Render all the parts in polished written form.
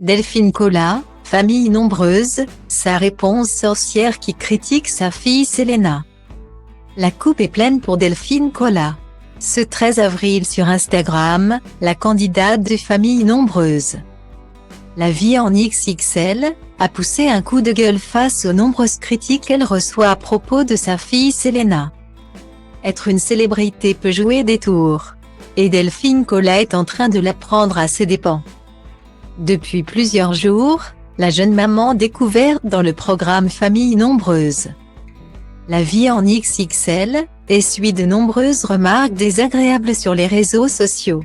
Delphine Collat, famille nombreuse, sa réponse sorcière qui critique sa fille Selena. La coupe est pleine pour Delphine Collat. Ce 13 avril sur Instagram, la candidate de famille nombreuse. La vie en XXL, a poussé un coup de gueule face aux nombreuses critiques qu'elle reçoit à propos de sa fille Selena. Être une célébrité peut jouer des tours. Et Delphine Collat est en train de l'apprendre à ses dépens. Depuis plusieurs jours, la jeune maman découverte dans le programme Famille nombreuse. La vie en XXL, essuie de nombreuses remarques désagréables sur les réseaux sociaux.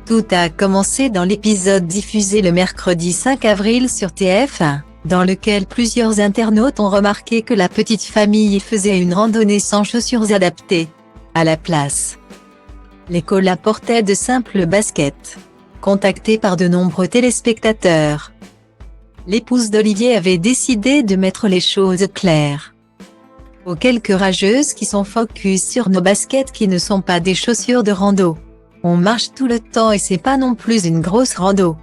Tout a commencé dans l'épisode diffusé le mercredi 5 avril sur TF1, dans lequel plusieurs internautes ont remarqué que la petite famille faisait une randonnée sans chaussures adaptées. À la place, les Collat portaient de simples baskets. Contactée par de nombreux téléspectateurs, l'épouse d'Olivier avait décidé de mettre les choses claires aux quelques rageuses qui sont focus sur nos baskets qui ne sont pas des chaussures de rando. On marche tout le temps et c'est pas non plus une grosse rando.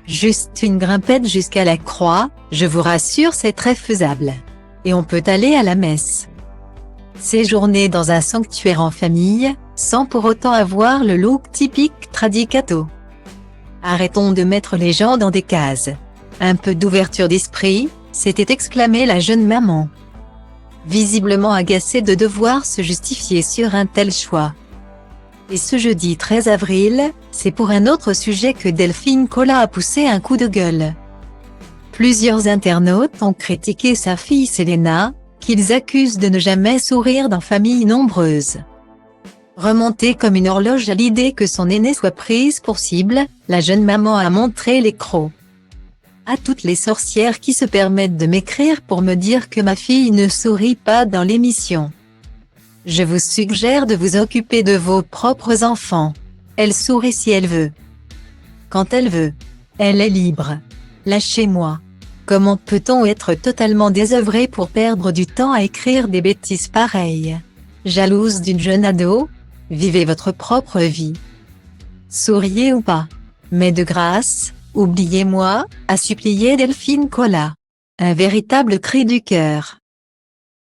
Juste une grimpette jusqu'à la croix, je vous rassure, c'est très faisable. Et on peut aller à la messe. Séjourner dans un sanctuaire en famille, sans pour autant avoir le look typique tradicato. Arrêtons de mettre les gens dans des cases. Un peu d'ouverture d'esprit, s'était exclamée la jeune maman. Visiblement agacée de devoir se justifier sur un tel choix. Et ce jeudi 13 avril, c'est pour un autre sujet que Delphine Collat a poussé un coup de gueule. Plusieurs internautes ont critiqué sa fille Selena, qu'ils accusent de ne jamais sourire dans famille nombreuse. Remontée comme une horloge à l'idée que son aînée soit prise pour cible, la jeune maman a montré les crocs. À toutes les sorcières qui se permettent de m'écrire pour me dire que ma fille ne sourit pas dans l'émission. Je vous suggère de vous occuper de vos propres enfants. Elle sourit si elle veut. Quand elle veut. Elle est libre. Lâchez-moi. Comment peut-on être totalement désœuvré pour perdre du temps à écrire des bêtises pareilles? Jalouse d'une jeune ado? Vivez votre propre vie. Souriez ou pas. Mais de grâce, oubliez-moi, a supplié Delphine Collat. Un véritable cri du cœur.